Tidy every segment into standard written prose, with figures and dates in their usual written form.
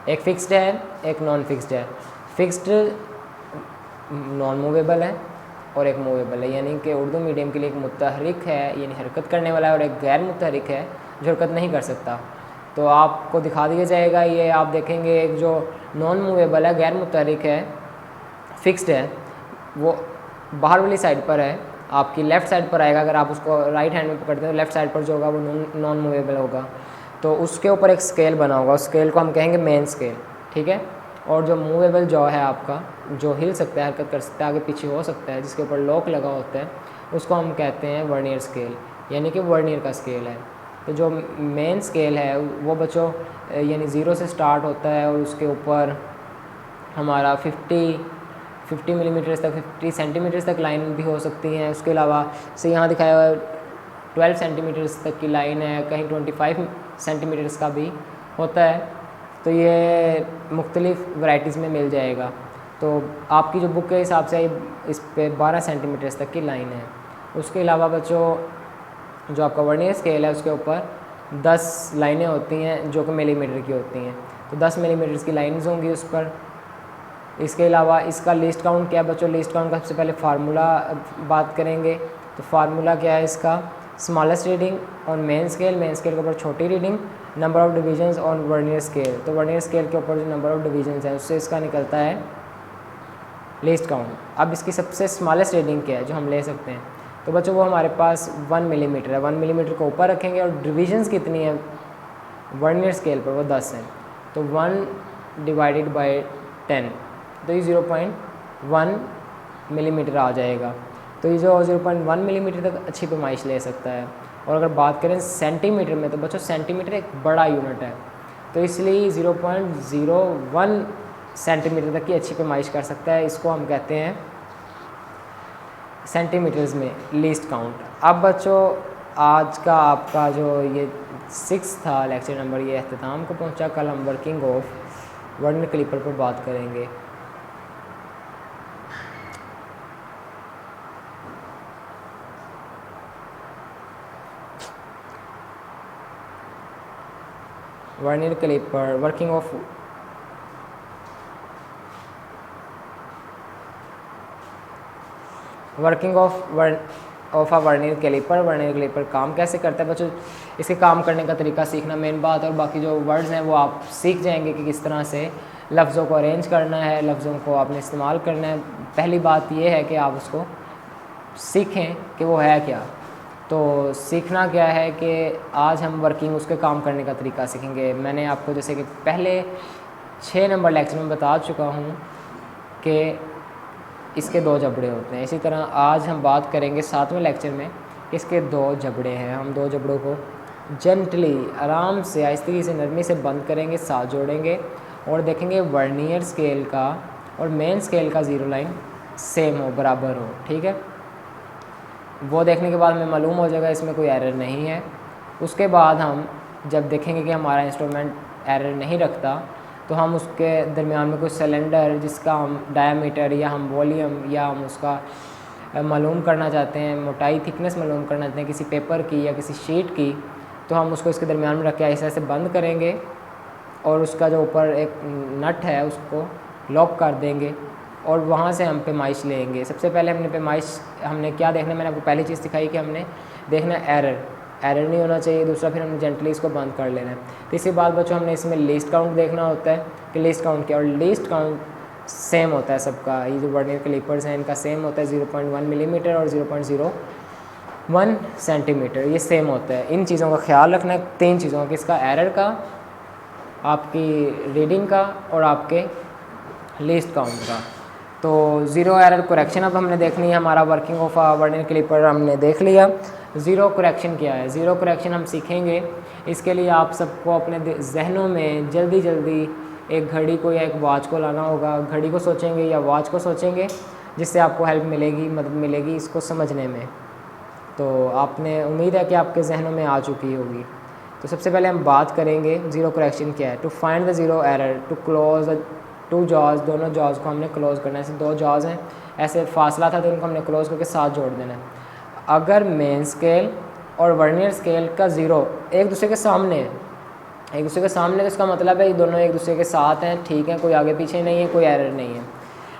एक फिक्स्ड है, एक नॉन फिक्स्ड है। फिक्स्ड नॉन मूवेबल है और एक मूवेबल है, यानी कि उर्दू मीडियम के लिए एक मुतहरिक है यानी हरकत करने वाला है और एक गैर मुतहरिक है जो हरकत नहीं कर सकता। तो आपको दिखा दिया जाएगा, ये आप देखेंगे एक जो नॉन मूवेबल है, गैर मुतहरिक है, फिक्स्ड है, वो बाहर वाली साइड पर है, आपकी लेफ़्ट साइड पर आएगा। अगर आप उसको राइट हैंड में पकड़ते हैं तो लेफ़्ट साइड पर जो होगा वो नॉन मूवेबल होगा। तो उसके ऊपर एक स्केल बना होगा, उस स्केल को हम कहेंगे मेन स्केल, ठीक है। और जो मूवेबल जॉ है आपका, जो हिल सकता है, हरकत कर सकता है, आगे पीछे हो सकता है, जिसके ऊपर लॉक लगा होता है, उसको हम कहते हैं वर्नियर स्केल, यानी कि वर्नियर का स्केल है। तो जो मेन स्केल है वो बच्चों यानी ज़ीरो से स्टार्ट होता है और उसके ऊपर हमारा 50 मिलीमीटर्स तक, 50 सेंटीमीटर्स तक लाइन भी हो सकती हैं। उसके अलावा से यहाँ दिखाया हुआ 12 सेंटीमीटर्स तक की लाइन है, कहीं 25 सेंटीमीटर्स का भी होता है। तो ये मुख्तलिफ़ वैराइटीज़ में मिल जाएगा। तो आपकी जो बुक के हिसाब से इस पे 12 सेंटीमीटर्स तक की लाइन है। उसके अलावा बच्चों जो आपका वर्नियर स्केल है उसके ऊपर 10 लाइनें होती हैं जो कि मिलीमीटर की होती हैं। तो 10 मिलीमीटर्स की लाइन्स होंगी उस पर। इसके अलावा इसका लिस्ट काउंट क्या है बच्चों? लिस्ट काउंट का सबसे पहले फार्मूला बात करेंगे। तो फार्मूला क्या है इसका? Smallest reading on main scale, main scale के ऊपर छोटी reading, number of divisions on vernier scale. तो वर्नियर स्केल के ऊपर जो नंबर ऑफ डिविजन्स हैं उससे इसका निकलता है लिस्ट काउंट। अब इसकी सबसे स्मॉलेस्ट रीडिंग क्या है जो हम ले सकते हैं? तो बच्चों वो हमारे पास 1 मिलीमीटर है। 1 मिलीमीटर को ऊपर रखेंगे और डिविजन्स कितनी है वर्नियर स्केल पर? वो 10 हैं। तो 1 डिवाइडेड बाई 10, तो ये 0.1 मिलीमीटर आ जाएगा। तो ये जो 0.1 मिलीमीटर तक अच्छी पैमाइश ले सकता है। और अगर बात करें सेंटीमीटर में, तो बच्चों सेंटीमीटर एक बड़ा यूनिट है, तो इसलिए 0.01 सेंटीमीटर तक की अच्छी पैमाइश कर सकता है। इसको हम कहते हैं सेंटीमीटर्स में लीस्ट काउंट। अब बच्चों आज का आपका जो ये 6 था लेक्चर नंबर, ये अख्ताम को पहुंचा। कल हम वर्किंग ऑफ वर्नियर कैलिपर पर बात करेंगे। Vernier caliper, working of a vernier caliper. Vernier caliper काम कैसे करता है बच्चों? इसके काम करने का तरीका सीखना मेन बात, और बाकी जो वर्ड्स हैं वो आप सीख जाएंगे कि किस तरह से लफ्ज़ों को अरेंज करना है, लफ्ज़ों को आपने इस्तेमाल करना है। पहली बात ये है कि आप उसको सीखें कि वो है क्या। तो सीखना क्या है कि आज हम वर्किंग, उसके काम करने का तरीका सीखेंगे। मैंने आपको जैसे कि पहले 6 नंबर लेक्चर में बता चुका हूँ कि इसके 2 जबड़े होते हैं। इसी तरह आज हम बात करेंगे 7वें लेक्चर में इसके 2 जबड़े हैं। हम 2 जबड़ों को जेंटली, आराम से, आहिस्ते से, नरमी से बंद करेंगे, साथ जोड़ेंगे और देखेंगे वर्नियर स्केल का और मेन स्केल का ज़ीरो लाइन सेम हो, बराबर हो, ठीक है। वो देखने के बाद हमें मालूम हो जाएगा इसमें कोई एरर नहीं है। उसके बाद हम जब देखेंगे कि हमारा इंस्ट्रूमेंट एरर नहीं रखता, तो हम उसके दरमियान में कोई सिलेंडर जिसका हम डायामीटर या हम वॉल्यूम या हम उसका मालूम करना चाहते हैं, मोटाई, थिकनेस मालूम करना चाहते हैं किसी पेपर की या किसी शीट की, तो हम उसको इसके दरमियान में रख के ऐसे ऐसे बंद करेंगे और उसका जो ऊपर एक नट है उसको लॉक कर देंगे और वहाँ से हम पैमाइश लेंगे। सबसे पहले हमने क्या देखना, मैंने आपको पहली चीज़ दिखाई कि हमने देखना एरर नहीं होना चाहिए। दूसरा फिर हमने जेंटली इसको बंद कर लेना है। तीसरी बात बच्चों, हमने इसमें लिस्ट काउंट देखना होता है कि लिस्ट काउंट क्या, और लिस्ट काउंट सेम होता है सबका। ये जो वर्नियर कैलिपर्स हैं इनका सेम होता है 0.1 मिलीमीटर और 0.01 सेंटीमीटर, ये सेम होता है। इन चीज़ों का ख्याल रखना है, 3 चीज़ों का, किसका? एरर का, आपकी रीडिंग का और आपके लिस्ट काउंट का। तो ज़ीरो एरर करेक्शन अब हमने देखनी है। हमारा वर्किंग ऑफ वर्नियर कैलिपर हमने देख लिया। ज़ीरो करेक्शन क्या है? ज़ीरो करेक्शन हम सीखेंगे। इसके लिए आप सबको अपने जहनों में जल्दी जल्दी एक घड़ी को या एक वॉच को लाना होगा। घड़ी को सोचेंगे या वॉच को सोचेंगे, जिससे आपको हेल्प मिलेगी, मदद मिलेगी इसको समझने में। तो आपने, उम्मीद है कि आपके जहनों में आ चुकी होगी। तो सबसे पहले हम बात करेंगे ज़ीरो करेक्शन क्या है। To find the zero error, to close 2 jaws, दोनों जॉज को हमने क्लोज करना है। ऐसे 2 जॉज हैं, ऐसे फासला था तो उनको हमने क्लोज करके साथ जोड़ देना है। अगर मेन स्केल और वर्नियर स्केल का ज़ीरो एक दूसरे के सामने है एक दूसरे के सामने, तो इसका मतलब है ये दोनों एक दूसरे के साथ हैं, ठीक है, कोई आगे पीछे नहीं है, कोई एरर नहीं है।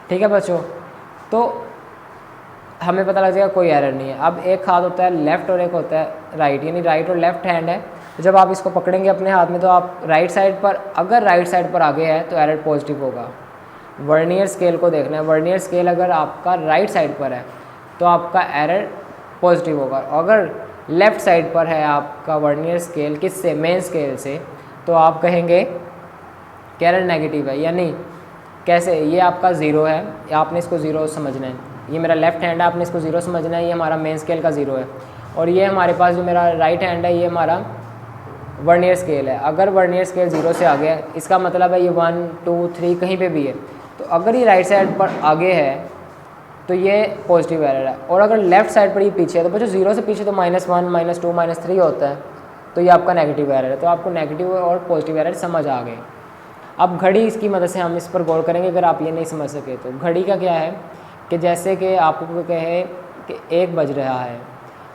ठीक है बच्चों, तो हमें पता लग जाएगा कोई एरर नहीं है। अब एक हाथ होता है लेफ़्ट और एक होता है राइट, यानी राइट और लेफ़्ट हैंड है। तो जब आप इसको पकड़ेंगे अपने हाथ में तो आप राइट साइड पर, अगर राइट साइड पर आगे है तो एरर पॉजिटिव होगा। वर्नियर स्केल को देखना है, वर्नियर स्केल अगर आपका राइट साइड पर है तो आपका एरर पॉजिटिव होगा। अगर लेफ़्ट साइड पर है आपका वर्नियर स्केल, किससे, मेन स्केल से, तो आप कहेंगे कि एरर नेगेटिव है। यानी कैसे, ये आपका ज़ीरो है, आपने इसको ज़ीरो समझना है, ये मेरा लेफ़्ट हैंड है, आपने इसको ज़ीरो समझना है, ये हमारा मेन स्केल का ज़ीरो है। और ये हमारे पास जो मेरा राइट हैंड है, ये हमारा वर्नियर स्केल है। अगर वर्नियर स्केल ज़ीरो से आगे है, इसका मतलब है ये 1 2 3 कहीं पे भी है, तो अगर ये राइट साइड पर आगे है तो ये पॉजिटिव एरर है। और अगर लेफ़्ट साइड पर ये पीछे है, तो बच्चों ज़ीरो से पीछे तो -1 -2 -3 होता है, तो ये आपका नेगेटिव एरर है। तो आपको नेगेटिव और पॉजिटिव एरर समझ आ गए। अब घड़ी इसकी मदद से हम इस पर गौर करेंगे, अगर आप ये नहीं समझ सके तो। घड़ी का क्या है कि जैसे कि आपको कहे कि 1 बज रहा है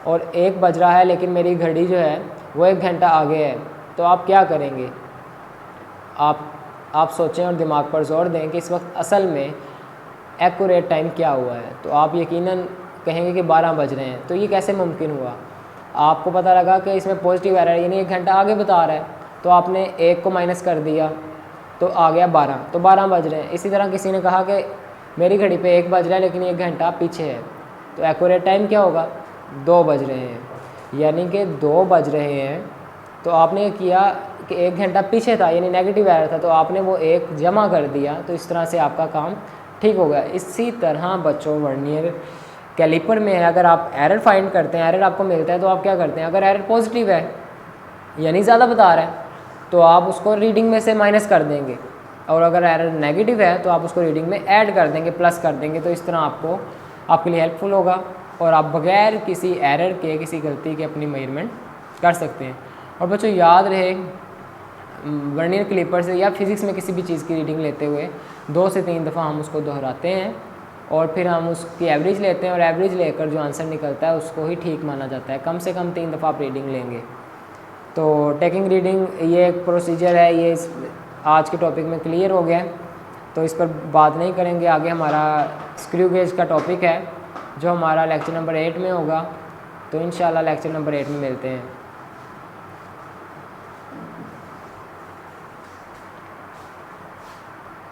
और 1 बज रहा है, लेकिन मेरी घड़ी जो है वो 1 घंटा आगे है, तो आप क्या करेंगे? आप सोचें और दिमाग पर जोर दें कि इस वक्त असल में एक्यूरेट टाइम क्या हुआ है। तो आप यकीनन कहेंगे कि 12 बज रहे हैं। तो ये कैसे मुमकिन हुआ? आपको पता लगा कि इसमें पॉजिटिव एरर है, यानी 1 घंटा आगे बता रहा है, तो आपने 1 को माइनस कर दिया तो आ गया 12, तो 12 बज रहे हैं। इसी तरह किसी ने कहा कि मेरी घड़ी पे 1 बज रहा है लेकिन 1 घंटा पीछे है, तो एक्यूरेट टाइम क्या होगा? 2 बज रहे हैं, यानी कि 2 बज रहे हैं। तो आपने ये किया कि 1 घंटा पीछे था, यानी नेगेटिव एरर था, तो आपने वो 1 जमा कर दिया, तो इस तरह से आपका काम ठीक हो गया। इसी तरह बच्चों वर्नियर कैलिपर में है, अगर आप एरर फाइंड करते हैं, एरर आपको मिलता है, तो आप क्या करते हैं? अगर एरर पॉजिटिव है यानी ज़्यादा बता रहा है, तो आप उसको रीडिंग में से माइनस कर देंगे, और अगर एरर नेगेटिव है तो आप उसको रीडिंग में ऐड कर देंगे, प्लस कर देंगे। तो इस तरह आपके लिए हेल्पफुल होगा और आप बगैर किसी एरर के, किसी गलती के अपनी मेजरमेंट कर सकते हैं। और बच्चों याद रहे, वर्नियर क्लिपर से या फिज़िक्स में किसी भी चीज़ की रीडिंग लेते हुए 2 से 3 दफ़ा हम उसको दोहराते हैं और फिर हम उसकी एवरेज लेते हैं, और एवरेज लेकर जो आंसर निकलता है उसको ही ठीक माना जाता है। कम से कम 3 दफ़ा आप रीडिंग लेंगे। तो टेकिंग रीडिंग ये एक प्रोसीजर है, ये आज के टॉपिक में क्लियर हो गया है, तो इस पर बात नहीं करेंगे। आगे हमारा स्क्रू गेज का टॉपिक है जो हमारा लेक्चर नंबर 8 में होगा, तो इंशाल्लाह लेक्चर नंबर 8 में मिलते हैं।